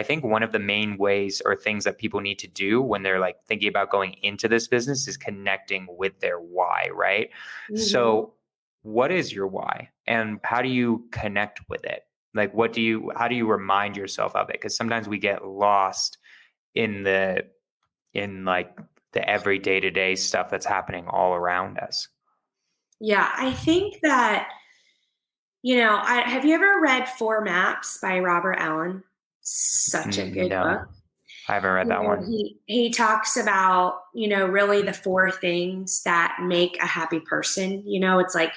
think one of the main ways or things that people need to do when they're like thinking about going into this business is connecting with their why, right? So what is your why and how do you connect with it? Like, how do you remind yourself of it? Because sometimes we get lost in like the every day-to-day stuff that's happening all around us. Yeah, I think that, have you ever read Four Maps by Robert Allen? Such a good book. No, I haven't read that one. He talks about, really the four things that make a happy person. It's like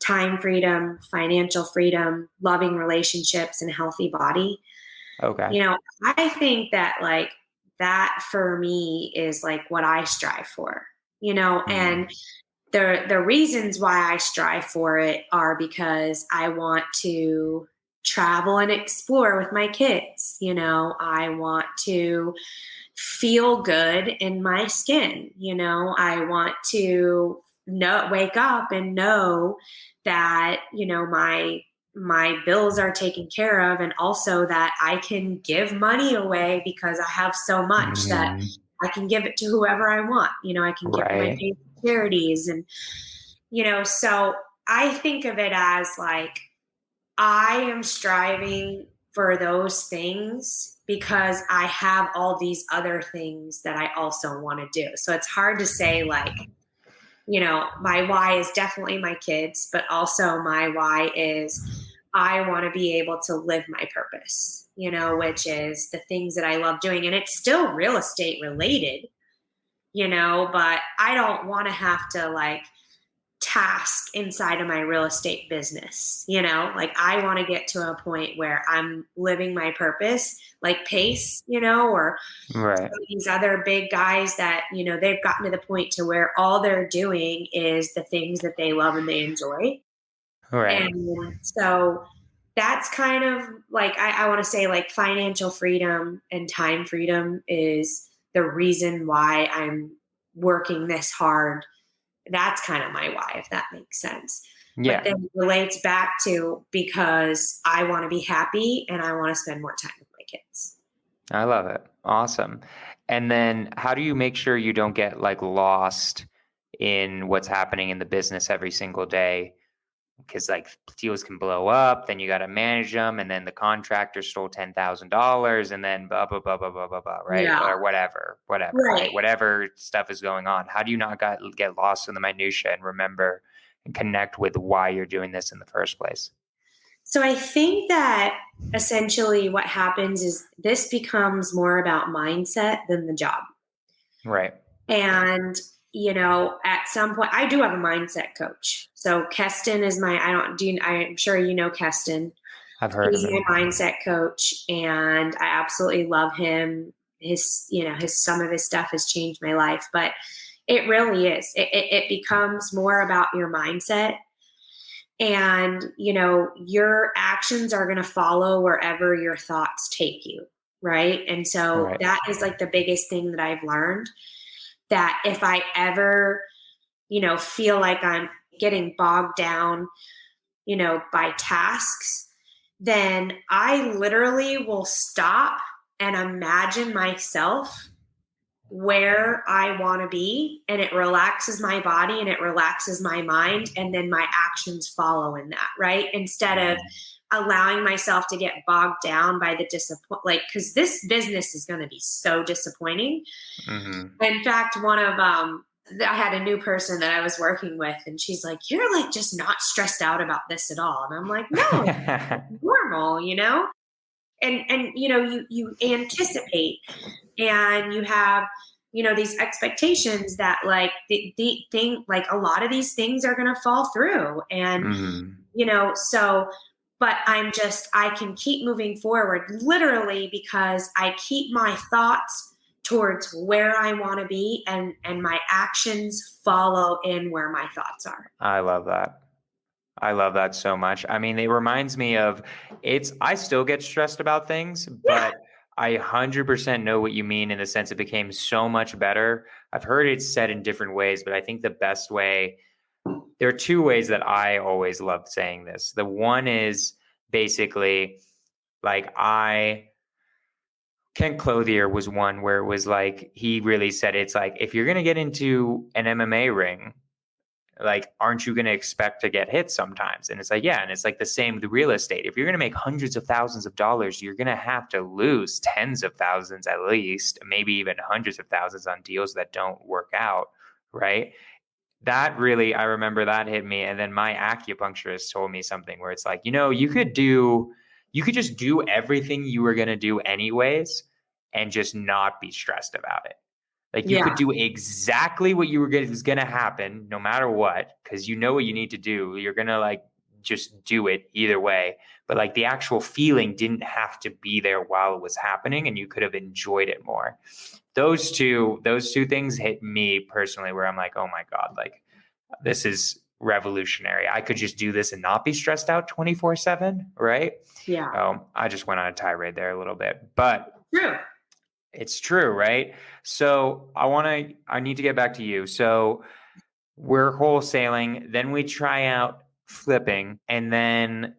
time freedom, financial freedom, loving relationships, and a healthy body. Okay. I think that like that for me is like what I strive for, and the reasons why I strive for it are because I want to travel and explore with my kids. I want to feel good in my skin. I want to wake up and know that, my bills are taken care of, and also that I can give money away because I have so much that I can give it to whoever I want. I can give to my favorite charities. And, so I think of it as like, I am striving for those things because I have all these other things that I also want to do. So it's hard to say like, my why is definitely my kids, but also my why is I want to be able to live my purpose, which is the things that I love doing. And it's still real estate related, but I don't want to have to like task inside of my real estate business. Like I want to get to a point where I'm living my purpose, like Pace, or these other big guys that, they've gotten to the point to where all they're doing is the things that they love and they enjoy. Right. And so that's kind of like, I want to say like financial freedom and time freedom is the reason why I'm working this hard. That's kind of my why, if that makes sense. Yeah. But then it relates back to because I want to be happy and I want to spend more time with my kids. I love it. Awesome. And then how do you make sure you don't get like lost in what's happening in the business every single day? Because like deals can blow up, then you got to manage them, and then the contractor stole $10,000, and then blah blah blah blah blah blah blah, right? Yeah. Or whatever, right? Whatever stuff is going on. How do you not get lost in the minutia and remember and connect with why you're doing this in the first place? So I think that essentially what happens is this becomes more about mindset than the job. Right. And at some point, I do have a mindset coach. So Keston is I'm sure you know Keston. I've heard He's of him. my mindset coach, and I absolutely love him. Some of his stuff has changed my life, but it really is. It becomes more about your mindset, and your actions are going to follow wherever your thoughts take you, right? And so that is like the biggest thing that I've learned. That if I ever, feel like I'm getting bogged down, by tasks, then I literally will stop and imagine myself where I want to be, and it relaxes my body and it relaxes my mind, and then my actions follow in that, right? Instead of allowing myself to get bogged down by the disappointment, because this business is going to be so disappointing. In fact, I had a new person that I was working with, and she's like, "You're like just not stressed out about this at all." And I'm like, "No, it's normal, And you anticipate, and you have these expectations that like the thing, like a lot of these things are going to fall through, and so. But I can keep moving forward literally because I keep my thoughts towards where I want to be, and my actions follow in where my thoughts are. I love that. I love that so much. I mean, it reminds me of I still get stressed about things, but I 100% know what you mean in the sense it became so much better. I've heard it said in different ways, but I think the best way, there are two ways that I always loved saying this. The one is basically like Ken Clothier was one where it was like, he really said, it's like, if you're going to get into an MMA ring, like, aren't you going to expect to get hit sometimes? And it's like, yeah. And it's like the same with real estate. If you're going to make hundreds of thousands of dollars, you're going to have to lose tens of thousands at least, maybe even hundreds of thousands on deals that don't work out. Right. That really, I remember that hit me. And then my acupuncturist told me something where it's like, you could just do everything you were going to do anyways and just not be stressed about it. Like, you could Yeah. do exactly what you were going was going to happen no matter what, because you know what you need to do. You're going to like just do it either way. But like, the actual feeling didn't have to be there while it was happening, and you could have enjoyed it more. Those two things hit me personally, where I'm like, oh my God, like, this is revolutionary. I could just do this and not be stressed out 24/7, right? Yeah. I just went on a tirade there a little bit, but True. it's true, right? So I need to get back to you. So we're wholesaling, then we try out flipping, and then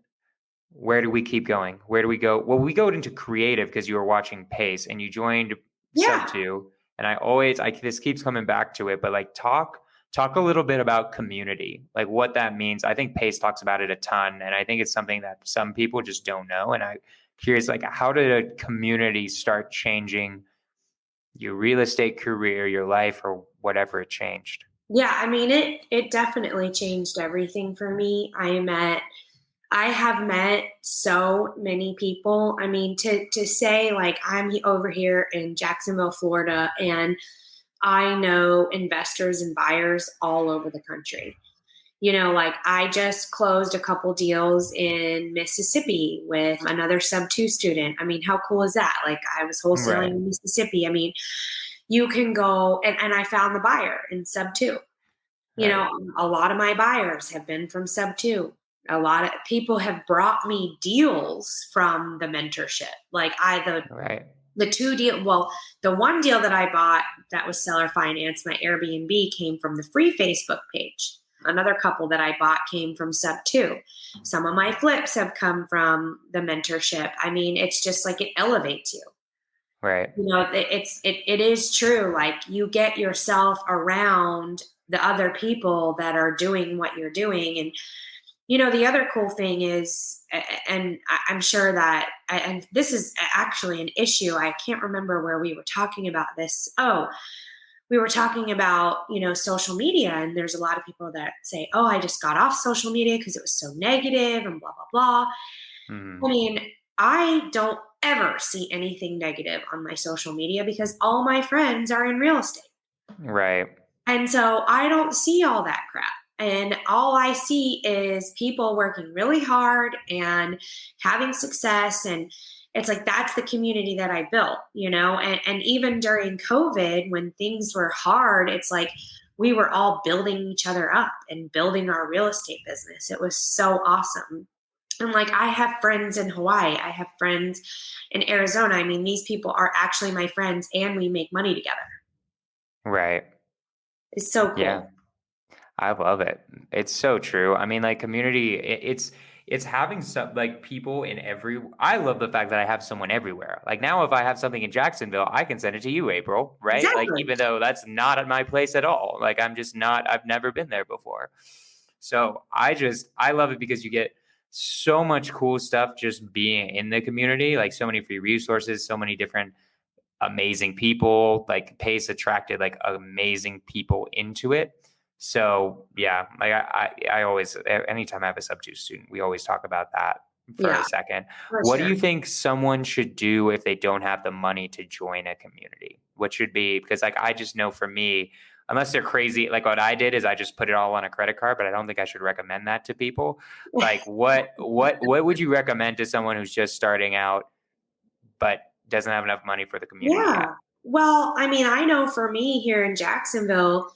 where do we keep going? Where do we go? Well, we go into creative because you were watching Pace and you joined Yeah. Sub 2. And this keeps coming back to it, but like, talk a little bit about community, like what that means. I think Pace talks about it a ton, and I think it's something that some people just don't know. And I'm curious, like, how did a community start changing your real estate career, your life, or whatever it changed? Yeah, I mean it definitely changed everything for me. I have met so many people. I mean, to say like I'm over here in Jacksonville, Florida, and I know investors and buyers all over the country. Like I just closed a couple deals in Mississippi with another sub 2 student. I mean, how cool is that? Like I was wholesaling Right. in Mississippi. I mean, you can go and I found the buyer in sub 2. Right. A lot of my buyers have been from sub 2. A lot of people have brought me deals from the mentorship. Like Right. the two deal, well, the one deal that I bought that was seller finance, my Airbnb, came from the free Facebook page. Another couple that I bought came from sub 2. Some of my flips have come from the mentorship. I mean, it's just like it elevates you. Right. It is true. Like you get yourself around the other people that are doing what you're doing. And the other cool thing is, and I'm sure that, and this is actually an issue. I can't remember where we were talking about this. Oh, we were talking about, social media. And there's a lot of people that say, oh, I just got off social media because it was so negative and blah, blah, blah. I Mm. mean, I don't ever see anything negative on my social media because all my friends are in real estate. Right. And so I don't see all that crap. And all I see is people working really hard and having success. And it's like that's the community that I built, and even during COVID, when things were hard, it's like we were all building each other up and building our real estate business. It was so awesome. And like I have friends in Hawaii, I have friends in Arizona. I mean, these people are actually my friends and we make money together. Right. It's so Yeah. cool. I love it. It's so true. I mean, like, community, it's having some, like, people in every. I love the fact that I have someone everywhere. Like, now if I have something in Jacksonville, I can send it to you, April, right? Like, Exactly. even though that's not at my place at all. Like, I'm just not. I've never been there before. So I love it because you get so much cool stuff just being in the community. Like, so many free resources, so many different amazing people. Like, Pace attracted like amazing people into it. So yeah, like, I always, anytime I have a sub 2 student, we always talk about that for Yeah, a second. for What do sure. you think someone should do if they don't have the money to join a community? What should be, because like, I just know for me, unless they're crazy, like what I did is I just put it all on a credit card, but I don't think I should recommend that to people. Like, what would you recommend to someone who's just starting out but doesn't have enough money for the community yet? Yeah. Well, I mean, I know for me here in Jacksonville,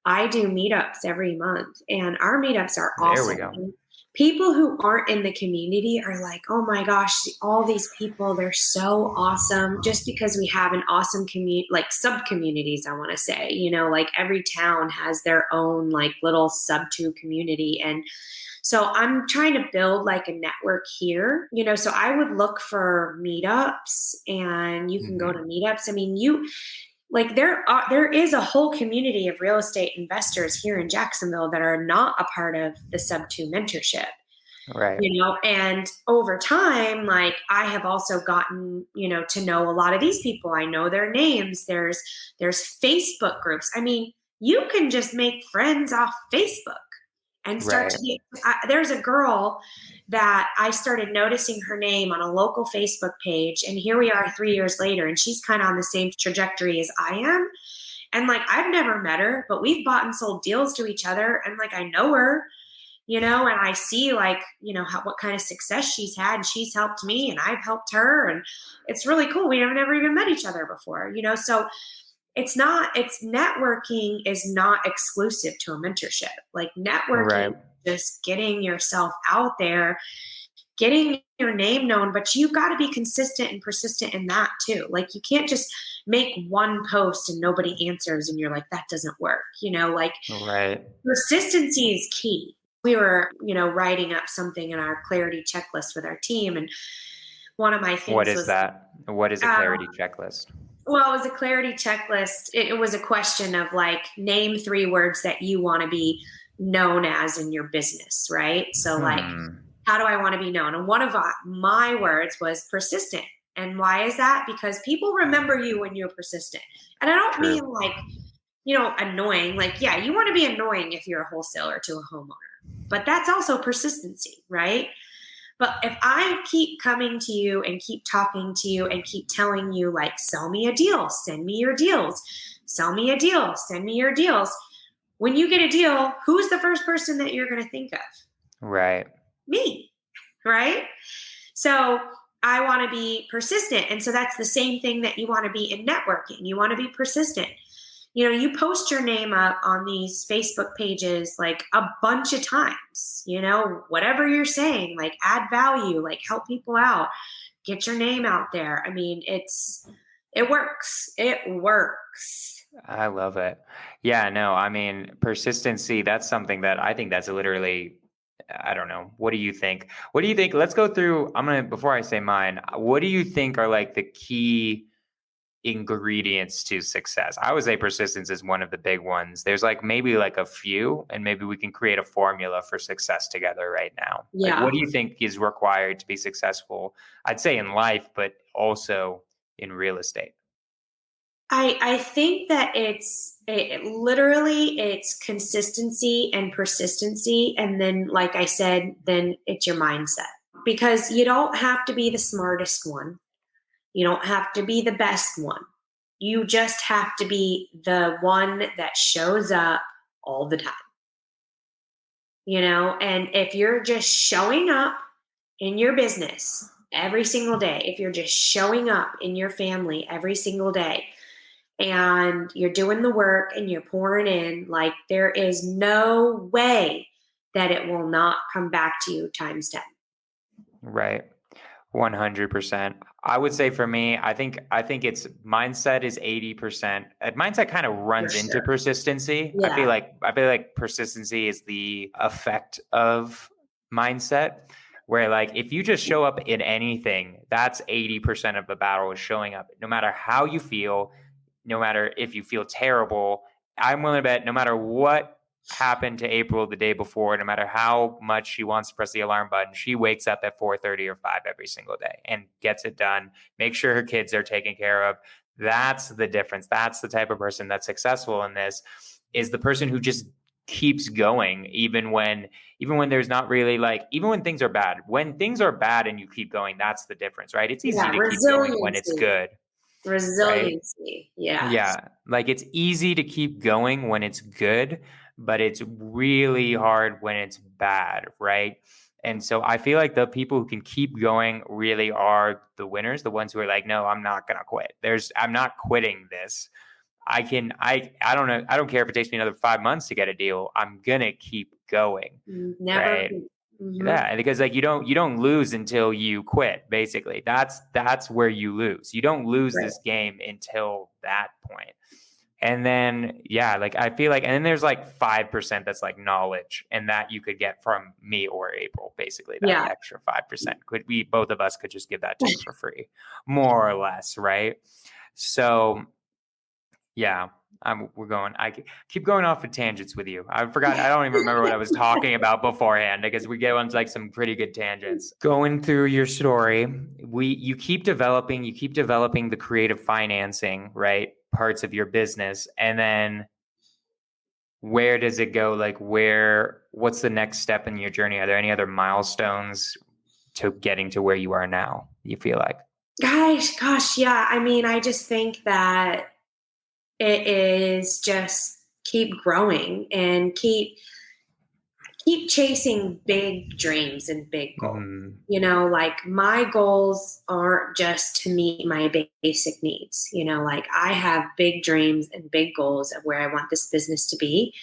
I do meetups every month, and our meetups are There we go. awesome. people who aren't in the community are like, oh my gosh, all these people, they're so awesome. Just because we have an awesome community, like sub communities, I want to say, like every town has their own like little sub to community. And so I'm trying to build like a network here, so I would look for meetups, and you can go to meetups. I mean, like there is a whole community of real estate investors here in Jacksonville that are not a part of the sub two mentorship. Right. And over time, like I have also gotten, to know a lot of these people. I know their names. There's Facebook groups. I mean, you can just make friends off Facebook and start to there's a girl that I started noticing her name on a local Facebook page. And here we are 3 years later, and she's kind of on the same trajectory as I am. And like, I've never met her, but we've bought and sold deals to each other. And like, I know her, and I see like, what kind of success she's had. And she's helped me and I've helped her. And it's really cool. We have never even met each other before, so it's networking is not exclusive to a mentorship. Like networking, just getting yourself out there, getting your name known, but you've got to be consistent and persistent in that too. Like you can't just make one post and nobody answers and you're like, that doesn't work, Persistency is key. We were, writing up something in our clarity checklist with our team. And one of my things What is that? What is a clarity checklist? Well, it was a clarity checklist. It was a question of like, name 3 words that you want to be known as in your business, right? So like, how do I want to be known? And one of my words was persistent. And why is that? Because people remember you when you're persistent. And I don't mean like, annoying. Like, yeah, you want to be annoying if you're a wholesaler to a homeowner, but that's also persistency, right? But if I keep coming to you and keep talking to you and keep telling you like, sell me a deal, send me your deals, sell me a deal, send me your deals. When you get a deal, who's the first person that you're going to think of? Right. Me, right? So I want to be persistent. And so that's the same thing that you want to be in networking. You want to be persistent. You post your name up on these Facebook pages like a bunch of times, whatever you're saying, like add value, like help people out, get your name out there. I mean, it works. It works. I love it. Yeah, no, I mean, persistency, that's something that I think that's literally, I don't know. What do you think? What do you think? Let's go through, before I say mine, what do you think are like the key ingredients to success? I would say persistence is one of the big ones. There's like maybe like a few, and maybe we can create a formula for success together right now. Yeah. Like, what do you think is required to be successful? I'd say in life, but also in real estate. I think that it's consistency and persistency. And then, like I said, then it's your mindset, because you don't have to be the smartest one. You don't have to be the best one. You just have to be the one that shows up all the time. And if you're just showing up in your business every single day, if you're just showing up in your family every single day, and you're doing the work and you're pouring in, like there is no way that it will not come back to you times 10. Right. 100%. I would say for me, I think it's mindset is 80%. Mindset kind of runs into persistency. Yeah. I feel like persistency is the effect of mindset, where like if you just show up in anything, that's 80% of the battle is showing up. No matter how you feel, no matter if you feel terrible, I'm willing to bet no matter what happened to April the day before, no matter how much she wants to press the alarm button, she wakes up at 4:30 or 5 every single day and gets it done. Make sure her kids are taken care of. That's the difference. That's the type of person that's successful in this, is the person who just keeps going even when there's not really like, even when things are bad. When things are bad and you keep going, that's the difference, right? It's easy to keep going when it's good. Resiliency. Right? Yeah. Like it's easy to keep going when it's good, but it's really hard when it's bad, right? And so I feel like the people who can keep going really are the winners, the ones who are like, no, I'm not going to quit. I'm not quitting this. I don't know. I don't care if it takes me another 5 months to get a deal. I'm going to keep going. Never. Right? Yeah, because like you don't lose until you quit, basically. That's where you lose. You don't lose Right. this game until that point. And then yeah, like I feel like, and then there's like 5% that's like knowledge, and that you could get from me or April, basically. That Yeah. extra 5% could be, both of us could just give that to you for free, more or less, right? So yeah, we're going. I keep going off of tangents with you. I forgot. I don't even remember what I was talking about beforehand, because we get on like some pretty good tangents. Going through your story, you keep developing the creative financing, right? Parts of your business, and then where does it go? Like what's the next step in your journey? Are there any other milestones to getting to where you are now, you feel like? Gosh, yeah. I mean, I just think that it is just keep growing and keep chasing big dreams and big goals. Mm-hmm. Like my goals aren't just to meet my basic needs. Like I have big dreams and big goals of where I want this business to be.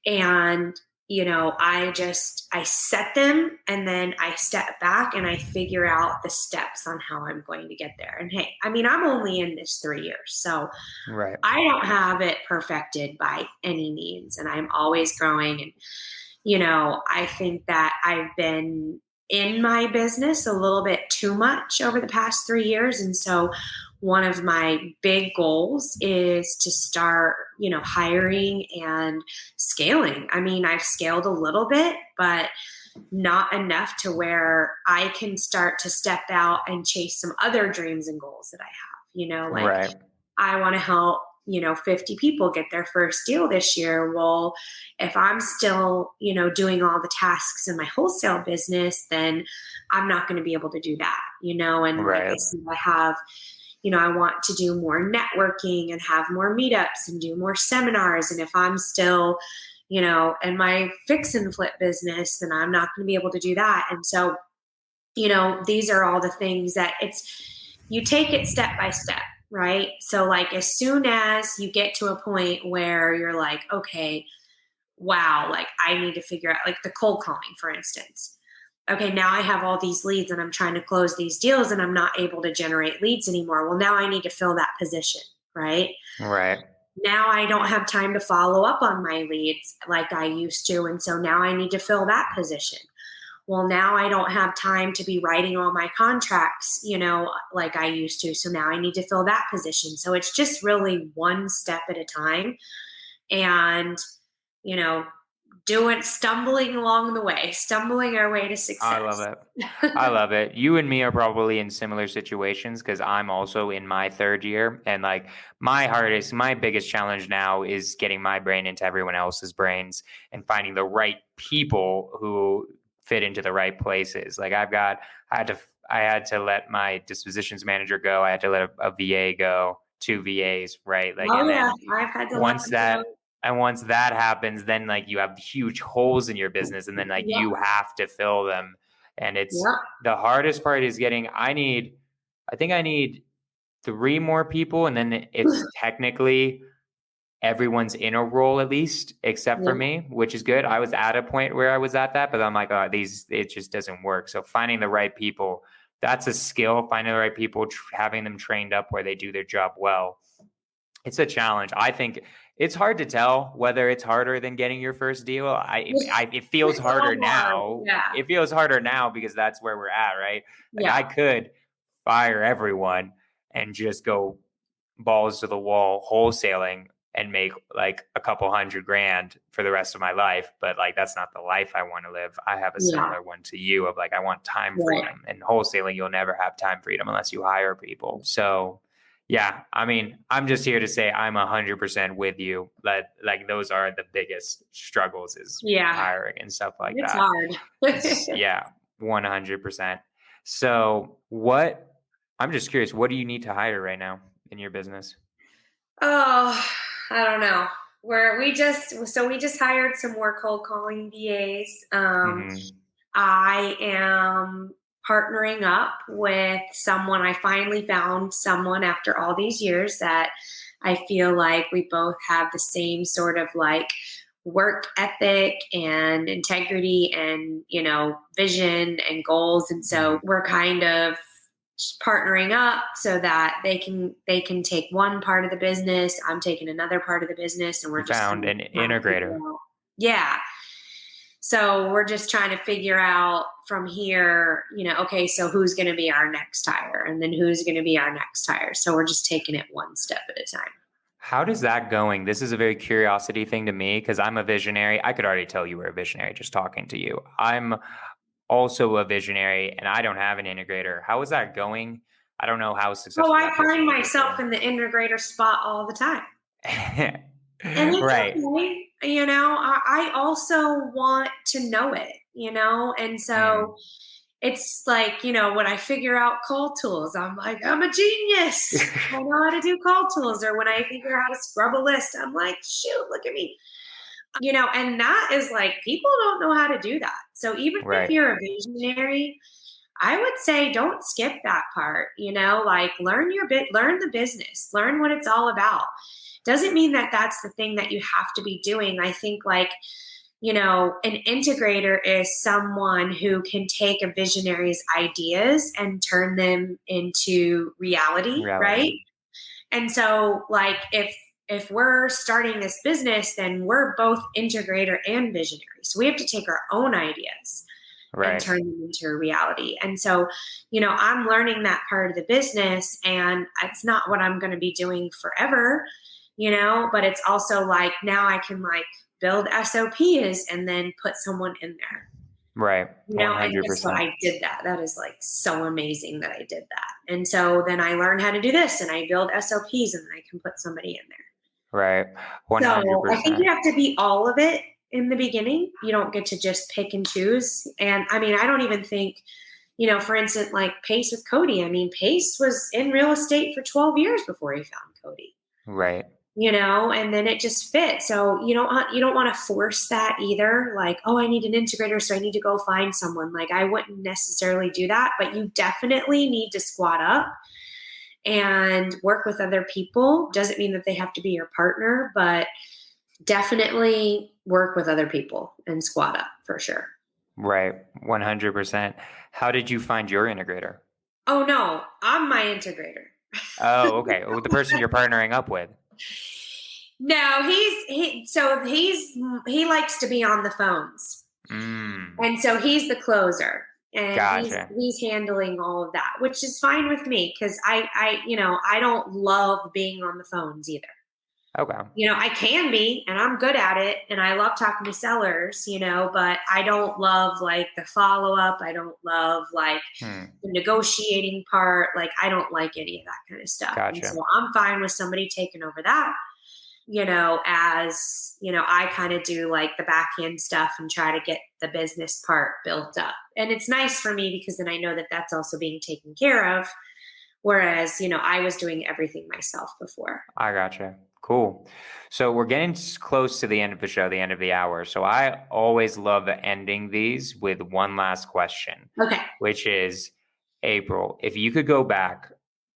And, I set them and then I step back and I figure out the steps on how I'm going to get there. And hey, I mean, I'm only in this 3 years. So Right. I don't have it perfected by any means. And I'm always growing. And I think that I've been in my business a little bit too much over the past 3 years. And so one of my big goals is to start, hiring and scaling. I mean, I've scaled a little bit, but not enough to where I can start to step out and chase some other dreams and goals that I have, like Right. I want to help 50 people get their first deal this year. Well, if I'm still doing all the tasks in my wholesale business, then I'm not going to be able to do that. And like I Right. said, I have I want to do more networking and have more meetups and do more seminars. And if I'm still in my fix and flip business, then I'm not going to be able to do that. And so these are all the things that you take it step by step. Right. So like as soon as you get to a point where you're like, okay, wow, like I need to figure out, like the cold calling, for instance. Okay, now I have all these leads and I'm trying to close these deals and I'm not able to generate leads anymore. Well, now I need to fill that position, right? Right. Now I don't have time to follow up on my leads like I used to. And so now I need to fill that position. Well, now I don't have time to be writing all my contracts, like I used to. So now I need to fill that position. So it's just really one step at a time. And, stumbling along the way, stumbling our way to success. I love it. I love it. You and me are probably in similar situations, because I'm also in my 3rd year. And like my biggest challenge now is getting my brain into everyone else's brains and finding the right people who fit into the right places. Like I had to let my dispositions manager go. I had to let a VA go, 2 VAs, right? Like, and then I've had to once that happens, then like you have huge holes in your business, and then like you have to fill them. And it's the hardest part is I think I need 3 more people, and then it's technically everyone's in a role, at least except for me, which is good. I was at a point where I was at that, but I'm like, oh, it just doesn't work. So finding the right people, that's a skill. Finding the right people, having them trained up where they do their job well. It's a challenge. I think it's hard to tell whether it's harder than getting your first deal. It feels harder now. Yeah. It feels harder now because that's where we're at, right? Like I could fire everyone and just go balls to the wall wholesaling and make like a couple $100,000 for the rest of my life. But like, that's not the life I want to live. I have a similar one to you of like, I want time freedom, and wholesaling, you'll never have time freedom unless you hire people. So yeah, I mean, I'm just here to say I'm 100% with you. Like those are the biggest struggles, is hiring and stuff like it's that. Hard. Yeah, 100%. So I'm just curious, what do you need to hire right now in your business? Oh, I don't know. We just hired some more cold calling VAs. I am partnering up with someone. I finally found someone after all these years that I feel like we both have the same sort of like work ethic and integrity and, vision and goals. And so we're kind of partnering up so that they can take one part of the business. I'm taking another part of the business, and we're You just found kind an of trying to figure integrator. out. Yeah. So we're just trying to figure out from here, okay, so who's going to be our next hire, and then who's going to be our next hire. So we're just taking it one step at a time. How does that going? This is a very curiosity thing to me because I'm a visionary. I could already tell you were a visionary just talking to you. I'm also a visionary and I don't have an integrator. How is that going? I don't know how Oh, successful I that person find will be myself in the integrator spot all the time. for And you. it's Right. okay. I also want to know it, and so it's like, when I figure out call tools, I'm like, I'm a genius. I know how to do call tools. Or when I figure out how to scrub a list, I'm like, shoot, look at me. And that is like, people don't know how to do that. So even if Right. you're a visionary, I would say don't skip that part, like learn learn the business, learn what it's all about. Doesn't mean that that's the thing that you have to be doing. I think like, an integrator is someone who can take a visionary's ideas and turn them into reality, Reality. right? And so like if we're starting this business, then we're both integrator and visionary. So we have to take our own ideas and Right. turn them into a reality. And so, I'm learning that part of the business, and it's not what I'm going to be doing forever, but it's also like now I can like build SOPs and then put someone in there. Right. And guess what? 100%. I did that. That is like so amazing that I did that. And so then I learned how to do this and I build SOPs and then I can put somebody in there. Right. So I think 100%. you have to be all of it in the beginning. You don't get to just pick and choose. And I mean, I don't even think, for instance, like Pace with Cody. I mean, Pace was in real estate for 12 years before he found Cody. Right. And then it just fit. So you don't want to force that either. Like, oh, I need an integrator, so I need to go find someone. Like, I wouldn't necessarily do that, but you definitely need to squat up and work with other people. Doesn't mean that they have to be your partner, but definitely work with other people and squat up for sure. Right. 100%. How did you find your integrator? Oh no, I'm my integrator. Oh, okay. Oh, the person you're partnering up with. No, he likes to be on the phones. And so he's the closer, and Gotcha. he's handling all of that, which is fine with me because I don't love being on the phones either. Okay. I can be, and I'm good at it, and I love talking to sellers, but I don't love like the follow up. I don't love like the negotiating part. Like I don't like any of that kind of stuff. Gotcha. And so I'm fine with somebody taking over that. As I kind of do like the back end stuff and try to get the business part built up. And it's nice for me because then I know that that's also being taken care of. Whereas, I was doing everything myself before. I gotcha. Cool. So we're getting close to the end of the show, the end of the hour. So I always love ending these with one last question. Okay. Which is, April, if you could go back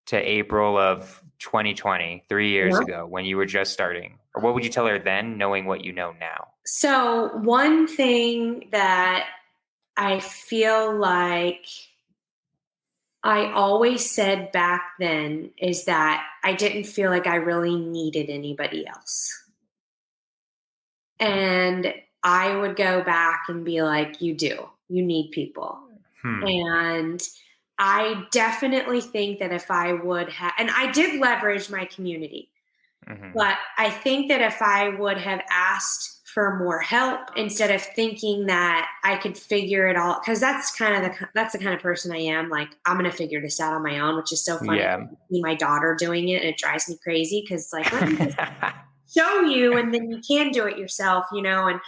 to April of 2020, 3 years ago, when you were just starting, or what would you tell her then, knowing what you know now? So one thing that I feel like I always said back then is that I didn't feel like I really needed anybody else. And I would go back and be like, you do. You need people. And I definitely think that if I would have, and I did leverage my community, but I think that if I would have asked for more help instead of thinking that I could figure it all, because that's the kind of person I am. Like, I'm going to figure this out on my own, which is so funny. Yeah. I see my daughter doing it and it drives me crazy because like, let me just show you and then you can do it yourself, and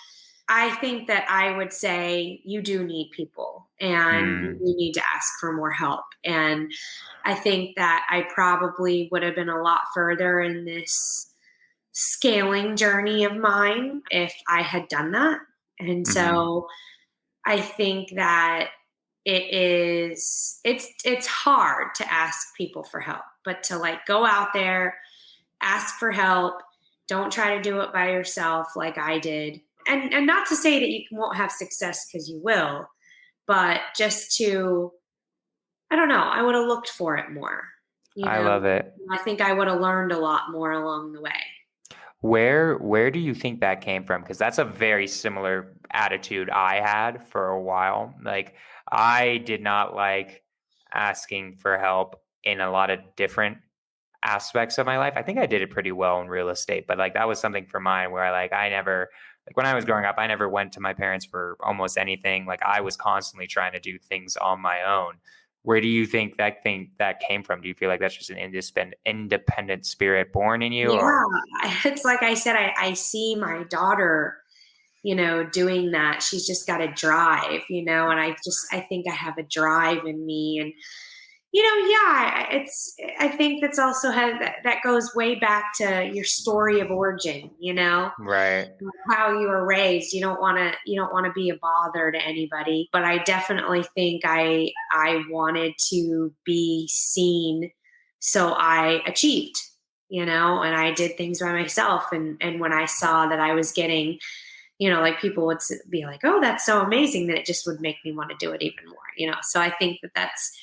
I think that I would say you do need people and you need to ask for more help. And I think that I probably would have been a lot further in this scaling journey of mine if I had done that. And so I think that it's hard to ask people for help, but to like go out there, ask for help. Don't try to do it by yourself like I did. and not to say that you won't have success, because you will, but just to, I don't know, I would have looked for it more. I love it. I think I would have learned a lot more along the way. Where do you think that came from? Because that's a very similar attitude I had for a while. Like, I did not like asking for help in a lot of different aspects of my life. I think I did it pretty well in real estate, but like that was something for mine where I never, like when I was growing up, I never went to my parents for almost anything. Like I was constantly trying to do things on my own. Where do you think that came from? Do you feel like that's just an independent spirit born in you, Yeah, or? it's like I said, I see my daughter, doing that. She's just got a drive, and I think I have a drive in me. And, yeah, I think that's also that goes way back to your story of origin, Right. how you were raised. You don't want to be a bother to anybody, but I definitely think I wanted to be seen, so I achieved, and I did things by myself. And when I saw that I was getting, like people would be like, oh, that's so amazing, that it just would make me want to do it even more. So I think that that's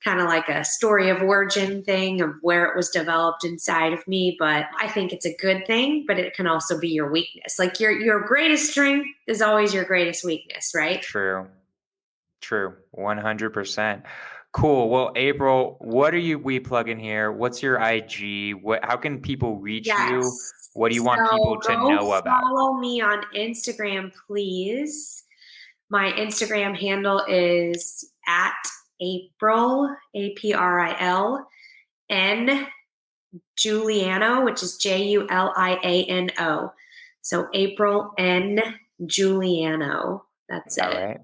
kind of like a story of origin thing of where it was developed inside of me. But I think it's a good thing, but it can also be your weakness. Like your greatest strength is always your greatest weakness, right? True. 100%. Cool. Well, April, what are we plugging here? What's your IG? How can people reach you? Yes. What do you want people So to go know about? follow me on Instagram, please. My Instagram handle is at April, April N Juliano, which is Juliano. So April N Juliano. That's All it. right.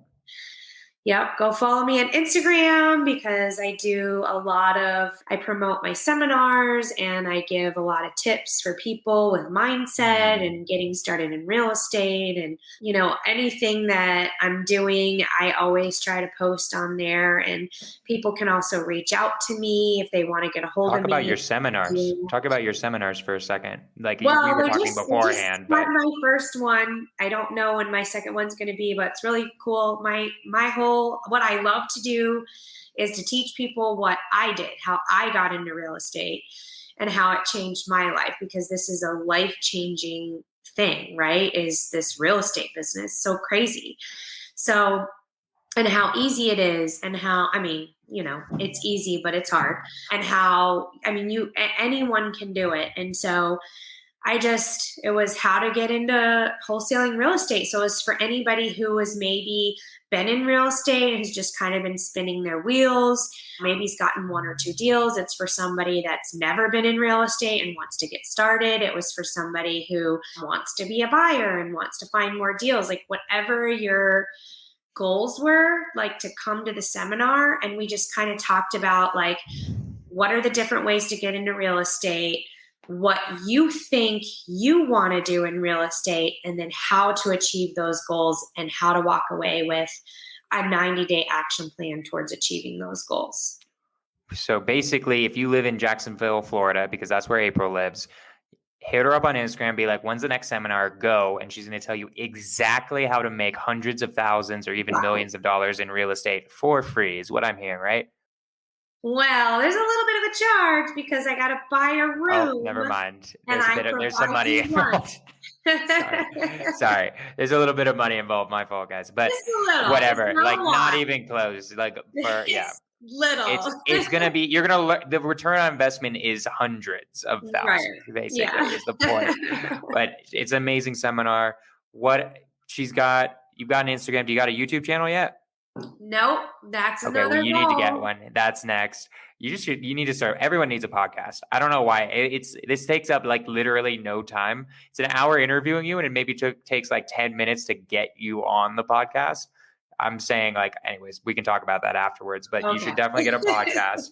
Yep. Go follow me on Instagram, because I promote my seminars, and I give a lot of tips for people with mindset and getting started in real estate. And, anything that I'm doing, I always try to post on there, and people can also reach out to me if they want to get a hold of Talk about me. your seminars. Talk about your seminars for a second. Like we Well, were they talking just beforehand, had but my first one. I don't know when my second one's going to be, but it's really cool. My whole, what I love to do is to teach people what I did, how I got into real estate, and how it changed my life, because this is a life-changing thing, right? Is this real estate business so crazy? So, and how easy it is, and how, it's easy, but it's hard. And how, anyone can do it. And so it was how to get into wholesaling real estate. So it's for anybody who has maybe been in real estate and has just kind of been spinning their wheels. Maybe he's gotten one or two deals. It's for somebody that's never been in real estate and wants to get started. It was for somebody who wants to be a buyer and wants to find more deals. Like whatever your goals were, like, to come to the seminar. And we just kind of talked about, like, what are the different ways to get into real estate, what you think you want to do in real estate, and then how to achieve those goals, and how to walk away with a 90-day action plan towards achieving those goals. so basically, if you live in Jacksonville, Florida, because that's where April lives, hit her up on Instagram, be like, when's the next seminar? Go. And she's going to tell you exactly how to make hundreds of thousands or even millions of dollars in real estate for free, is what I'm hearing, right? Well, there's a little bit of a charge, because I got to buy a room. Oh, never mind. And There's some money involved. Sorry. There's a little bit of money involved. My fault, guys. But whatever. Like not even close. Like yeah. Little. It's gonna be, you're gonna learn, the return on investment is hundreds of thousands, basically, is the point. But it's an amazing seminar. What you've got an Instagram. Do you got a YouTube channel yet? Nope. That's okay. another Well, you goal. need to get one. That's next. You need to start. Everyone needs a podcast. I don't know why. This takes up like literally no time. It's an hour interviewing you, and it maybe takes like 10 minutes to get you on the podcast. I'm saying, like, anyways, we can talk about that afterwards, but you should definitely get a podcast.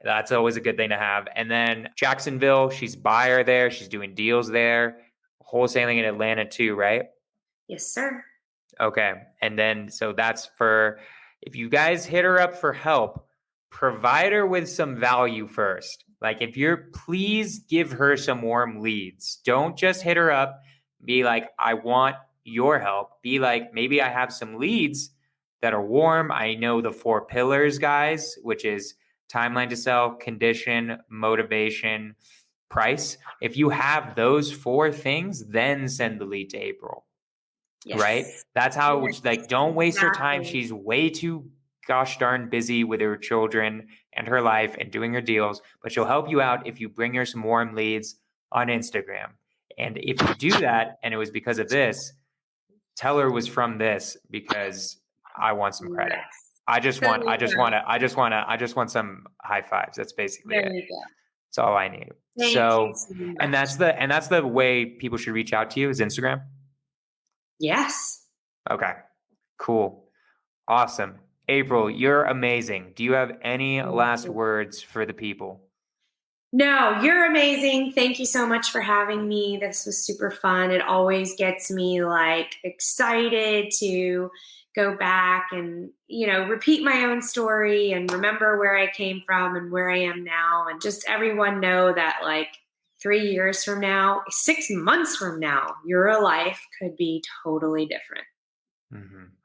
That's always a good thing to have. And then Jacksonville, she's buyer there. She's doing deals there, wholesaling in Atlanta too, right? Yes, sir. Okay. And then, so that's for, if you guys hit her up for help, provide her with some value first. Like, please give her some warm leads. Don't just hit her up, be like, I want, your help. Be like, maybe I have some leads that are warm. I know the 4 pillars, guys, which is timeline to sell, condition, motivation, price. If you have those 4 things, then send the lead to April. Yes. Right? That's how, Yes, like, don't waste her time. exactly. She's way too gosh darn busy with her children and her life and doing her deals, but she'll help you out if you bring her some warm leads on Instagram. And if you do that, and it was because of this, tell her it was from this, because I want some credit. Yes. I just want some high fives. That's basically There it. you go. That's all I need. Thank So, you so much. and that's the way people should reach out to you, is Instagram. Yes. Okay, cool. Awesome. April, you're amazing. Do you have any last words for the people? No, you're amazing. Thank you so much for having me. This was super fun. It always gets me like excited to go back and, repeat my own story and remember where I came from and where I am now. And just everyone know that like 3 years from now, 6 months from now, your life could be totally different.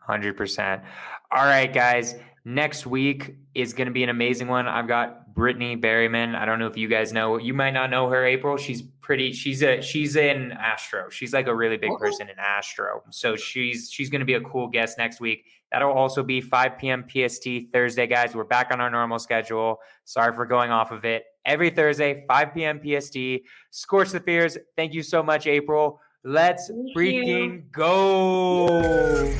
100%. All right, guys. Next week is going to be an amazing one. I've got Brittany Berryman. I don't know if you guys know. You might not know her, April. She's in Astro. She's like a really big person in Astro. So she's going to be a cool guest next week. That'll also be 5 p.m. PST Thursday, guys. We're back on our normal schedule. Sorry for going off of it. Every Thursday, 5 p.m. PST. Skorch the Fears. Thank you so much, April. Let's freaking go.